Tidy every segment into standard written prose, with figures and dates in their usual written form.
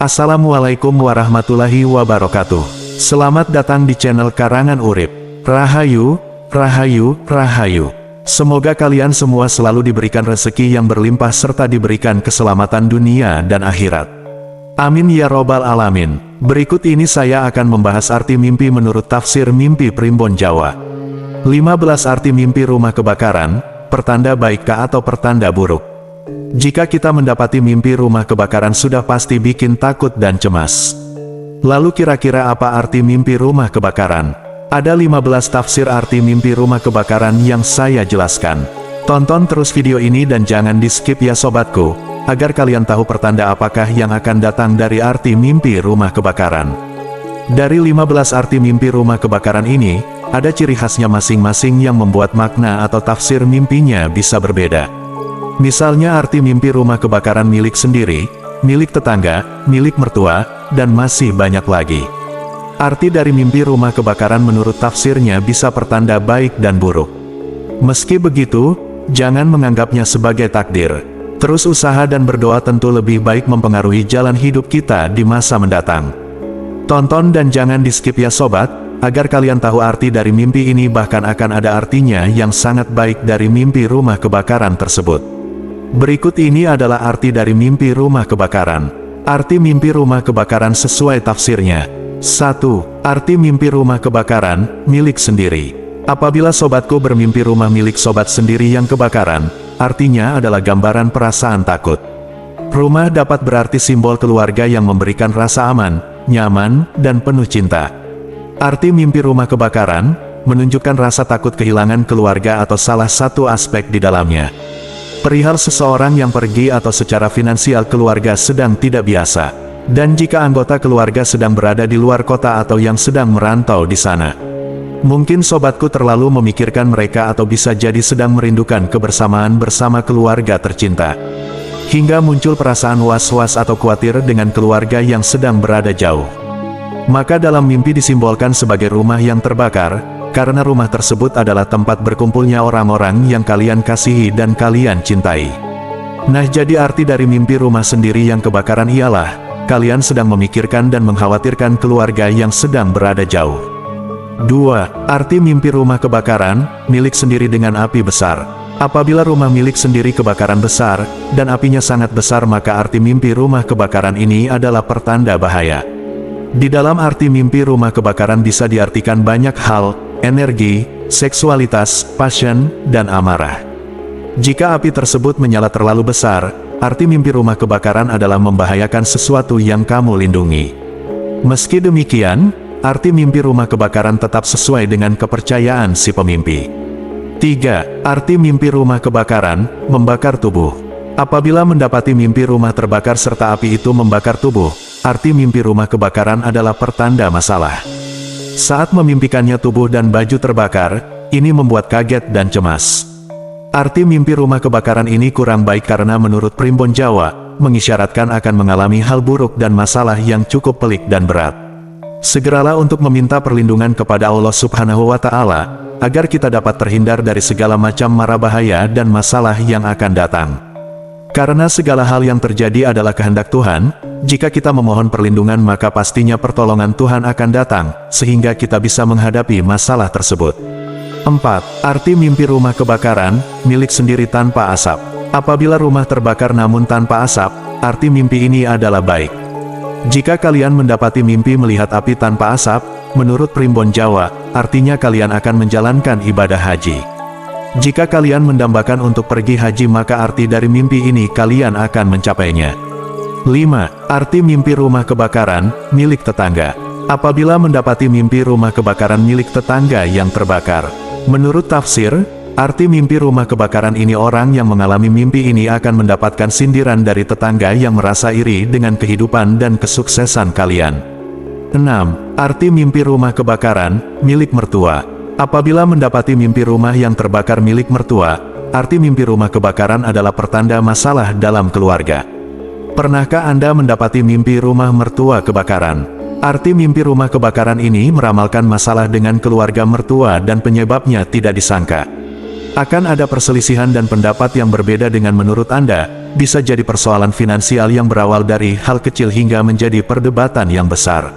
Assalamualaikum warahmatullahi wabarakatuh. Selamat datang di channel Karangan Urip. Rahayu, Rahayu, Rahayu. Semoga kalian semua selalu diberikan rezeki yang berlimpah serta diberikan keselamatan dunia dan akhirat. Amin ya robbal alamin. Berikut ini saya akan membahas arti mimpi menurut tafsir mimpi Primbon Jawa. 15 arti mimpi rumah kebakaran, pertanda baikkah atau pertanda buruk. Jika kita mendapati mimpi rumah kebakaran sudah pasti bikin takut dan cemas. Lalu kira-kira apa arti mimpi rumah kebakaran? Ada 15 tafsir arti mimpi rumah kebakaran yang saya jelaskan. Tonton terus video ini dan jangan di skip ya sobatku, agar kalian tahu pertanda apakah yang akan datang dari arti mimpi rumah kebakaran. Dari 15 arti mimpi rumah kebakaran ini, ada ciri khasnya masing-masing yang membuat makna atau tafsir mimpinya bisa berbeda. Misalnya arti mimpi rumah kebakaran milik sendiri, milik tetangga, milik mertua, dan masih banyak lagi. Arti dari mimpi rumah kebakaran menurut tafsirnya bisa pertanda baik dan buruk. Meski begitu, jangan menganggapnya sebagai takdir. Terus usaha dan berdoa tentu lebih baik mempengaruhi jalan hidup kita di masa mendatang. Tonton dan jangan di skip ya sobat, agar kalian tahu arti dari mimpi ini, bahkan akan ada artinya yang sangat baik dari mimpi rumah kebakaran tersebut. Berikut ini adalah arti dari mimpi rumah kebakaran. Arti mimpi rumah kebakaran sesuai tafsirnya. 1. Arti mimpi rumah kebakaran, milik sendiri. Apabila sobatku bermimpi rumah milik sobat sendiri yang kebakaran, artinya adalah gambaran perasaan takut. Rumah dapat berarti simbol keluarga yang memberikan rasa aman, nyaman, dan penuh cinta. Arti mimpi rumah kebakaran, menunjukkan rasa takut kehilangan keluarga atau salah satu aspek di dalamnya. Perihal seseorang yang pergi atau secara finansial keluarga sedang tidak biasa. Dan jika anggota keluarga sedang berada di luar kota atau yang sedang merantau di sana. Mungkin sobatku terlalu memikirkan mereka atau bisa jadi sedang merindukan kebersamaan bersama keluarga tercinta. Hingga muncul perasaan was-was atau khawatir dengan keluarga yang sedang berada jauh. Maka dalam mimpi disimbolkan sebagai rumah yang terbakar, karena rumah tersebut adalah tempat berkumpulnya orang-orang yang kalian kasihi dan kalian cintai. Nah, jadi arti dari mimpi rumah sendiri yang kebakaran ialah, kalian sedang memikirkan dan mengkhawatirkan keluarga yang sedang berada jauh. 2. Arti mimpi rumah kebakaran, milik sendiri dengan api besar. Apabila rumah milik sendiri kebakaran besar, dan apinya sangat besar, maka arti mimpi rumah kebakaran ini adalah pertanda bahaya. Di dalam arti mimpi rumah kebakaran bisa diartikan banyak hal, energi, seksualitas, passion, dan amarah. Jika api tersebut menyala terlalu besar, arti mimpi rumah kebakaran adalah membahayakan sesuatu yang kamu lindungi. Meski demikian, arti mimpi rumah kebakaran tetap sesuai dengan kepercayaan si pemimpi. 3. Arti mimpi rumah kebakaran, membakar tubuh. Apabila mendapati mimpi rumah terbakar serta api itu membakar tubuh, arti mimpi rumah kebakaran adalah pertanda masalah. Saat memimpikannya tubuh dan baju terbakar, ini membuat kaget dan cemas. Arti mimpi rumah kebakaran ini kurang baik karena menurut Primbon Jawa, mengisyaratkan akan mengalami hal buruk dan masalah yang cukup pelik dan berat. Segeralah untuk meminta perlindungan kepada Allah Subhanahu wa Ta'ala, agar kita dapat terhindar dari segala macam mara bahaya dan masalah yang akan datang. Karena segala hal yang terjadi adalah kehendak Tuhan, jika kita memohon perlindungan maka pastinya pertolongan Tuhan akan datang, sehingga kita bisa menghadapi masalah tersebut. 4. Arti mimpi rumah kebakaran, milik sendiri tanpa asap. Apabila rumah terbakar namun tanpa asap, arti mimpi ini adalah baik. Jika kalian mendapati mimpi melihat api tanpa asap, menurut Primbon Jawa, artinya kalian akan menjalankan ibadah haji. Jika kalian mendambakan untuk pergi haji maka arti dari mimpi ini kalian akan mencapainya. 5. Arti mimpi rumah kebakaran, milik tetangga. Apabila mendapati mimpi rumah kebakaran milik tetangga yang terbakar, menurut tafsir, arti mimpi rumah kebakaran ini orang yang mengalami mimpi ini akan mendapatkan sindiran dari tetangga yang merasa iri dengan kehidupan dan kesuksesan kalian. 6. Arti mimpi rumah kebakaran, milik mertua. Apabila mendapati mimpi rumah yang terbakar milik mertua, arti mimpi rumah kebakaran adalah pertanda masalah dalam keluarga. Pernahkah Anda mendapati mimpi rumah mertua kebakaran? Arti mimpi rumah kebakaran ini meramalkan masalah dengan keluarga mertua dan penyebabnya tidak disangka. Akan ada perselisihan dan pendapat yang berbeda dengan menurut Anda, bisa jadi persoalan finansial yang berawal dari hal kecil hingga menjadi perdebatan yang besar.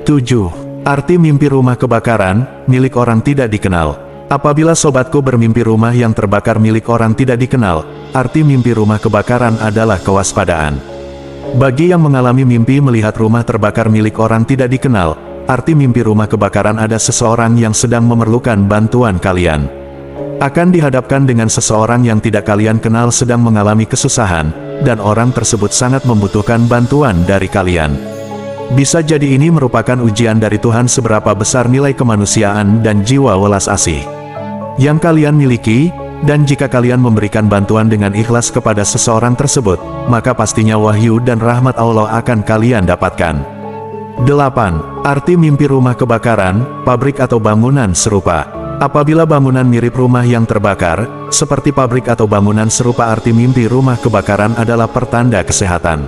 7. Arti mimpi rumah kebakaran, milik orang tidak dikenal. Apabila sobatku bermimpi rumah yang terbakar milik orang tidak dikenal, arti mimpi rumah kebakaran adalah kewaspadaan. Bagi yang mengalami mimpi melihat rumah terbakar milik orang tidak dikenal, arti mimpi rumah kebakaran ada seseorang yang sedang memerlukan bantuan kalian. Akan dihadapkan dengan seseorang yang tidak kalian kenal sedang mengalami kesusahan, dan orang tersebut sangat membutuhkan bantuan dari kalian. Bisa jadi ini merupakan ujian dari Tuhan seberapa besar nilai kemanusiaan dan jiwa welas asih yang kalian miliki, dan jika kalian memberikan bantuan dengan ikhlas kepada seseorang tersebut, maka pastinya wahyu dan rahmat Allah akan kalian dapatkan. 8. Arti mimpi rumah kebakaran, pabrik atau bangunan serupa. Apabila bangunan mirip rumah yang terbakar, seperti pabrik atau bangunan serupa, arti mimpi rumah kebakaran adalah pertanda kesehatan.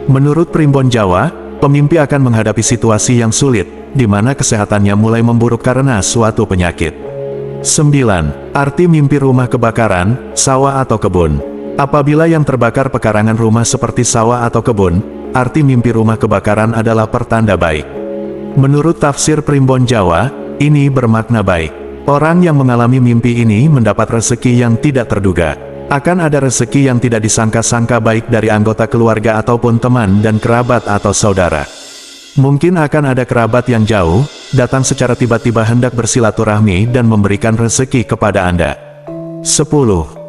Menurut Primbon Jawa, pemimpi akan menghadapi situasi yang sulit, di mana kesehatannya mulai memburuk karena suatu penyakit. 9. Arti mimpi rumah kebakaran, sawah atau kebun. Apabila yang terbakar pekarangan rumah seperti sawah atau kebun, arti mimpi rumah kebakaran adalah pertanda baik. Menurut tafsir Primbon Jawa, ini bermakna baik. Orang yang mengalami mimpi ini mendapat rezeki yang tidak terduga. Akan ada rezeki yang tidak disangka-sangka baik dari anggota keluarga ataupun teman dan kerabat atau saudara. Mungkin akan ada kerabat yang jauh, datang secara tiba-tiba hendak bersilaturahmi dan memberikan rezeki kepada Anda. 10.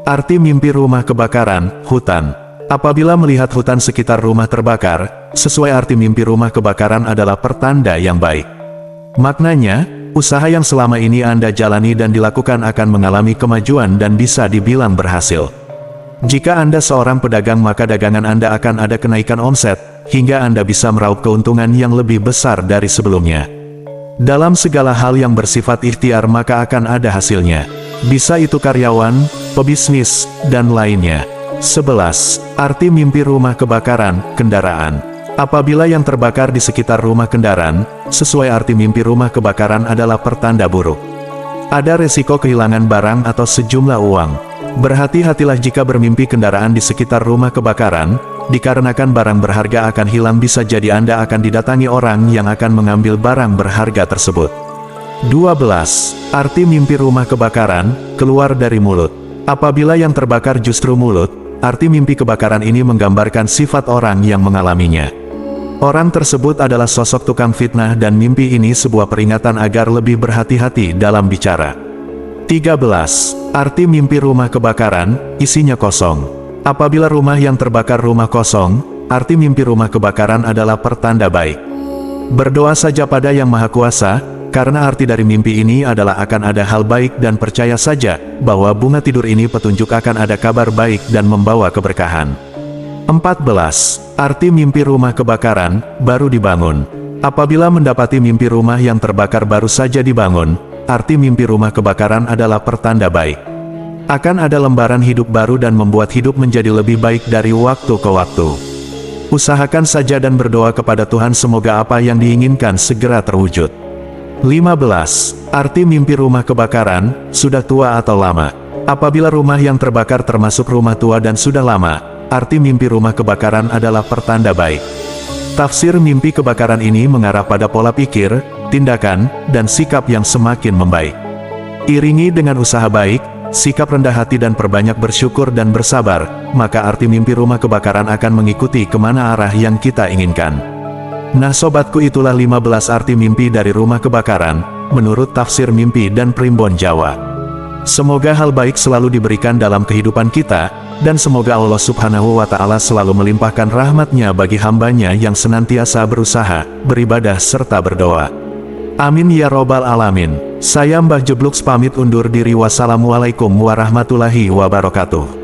Arti mimpi rumah kebakaran, hutan. Apabila melihat hutan sekitar rumah terbakar, sesuai arti mimpi rumah kebakaran adalah pertanda yang baik. Maknanya, usaha yang selama ini Anda jalani dan dilakukan akan mengalami kemajuan dan bisa dibilang berhasil. Jika Anda seorang pedagang, maka dagangan Anda akan ada kenaikan omset, hingga Anda bisa meraup keuntungan yang lebih besar dari sebelumnya. Dalam segala hal yang bersifat ikhtiar maka akan ada hasilnya. Bisa itu karyawan, pebisnis, dan lainnya. 11. Arti mimpi rumah kebakaran, kendaraan. Apabila yang terbakar di sekitar rumah kendaraan, sesuai arti mimpi rumah kebakaran adalah pertanda buruk. Ada resiko kehilangan barang atau sejumlah uang. Berhati-hatilah jika bermimpi kendaraan di sekitar rumah kebakaran, dikarenakan barang berharga akan hilang. Bisa jadi Anda akan didatangi orang yang akan mengambil barang berharga tersebut. 12. Arti mimpi rumah kebakaran, keluar dari mulut. Apabila yang terbakar justru mulut, arti mimpi kebakaran ini menggambarkan sifat orang yang mengalaminya. Orang tersebut adalah sosok tukang fitnah dan mimpi ini sebuah peringatan agar lebih berhati-hati dalam bicara. 13. Arti mimpi rumah kebakaran, isinya kosong. Apabila rumah yang terbakar rumah kosong, arti mimpi rumah kebakaran adalah pertanda baik. Berdoa saja pada Yang Maha Kuasa, karena arti dari mimpi ini adalah akan ada hal baik, dan percaya saja bahwa bunga tidur ini petunjuk akan ada kabar baik dan membawa keberkahan. 14. Arti mimpi rumah kebakaran, baru dibangun. Apabila mendapati mimpi rumah yang terbakar baru saja dibangun, arti mimpi rumah kebakaran adalah pertanda baik. Akan ada lembaran hidup baru dan membuat hidup menjadi lebih baik dari waktu ke waktu. Usahakan saja dan berdoa kepada Tuhan semoga apa yang diinginkan segera terwujud. 15. Arti mimpi rumah kebakaran, sudah tua atau lama. Apabila rumah yang terbakar termasuk rumah tua dan sudah lama, arti mimpi rumah kebakaran adalah pertanda baik. Tafsir mimpi kebakaran ini mengarah pada pola pikir, tindakan, dan sikap yang semakin membaik. Iringi dengan usaha baik, sikap rendah hati dan perbanyak bersyukur dan bersabar, maka arti mimpi rumah kebakaran akan mengikuti kemana arah yang kita inginkan. Nah sobatku, itulah 15 arti mimpi dari rumah kebakaran, menurut tafsir mimpi dan Primbon Jawa. Semoga hal baik selalu diberikan dalam kehidupan kita, dan semoga Allah Subhanahu wa Ta'ala selalu melimpahkan rahmat-Nya bagi hambanya yang senantiasa berusaha, beribadah serta berdoa. Amin ya robbal alamin. Saya Mbah Jebluks pamit undur diri. Wassalamualaikum warahmatullahi wabarakatuh.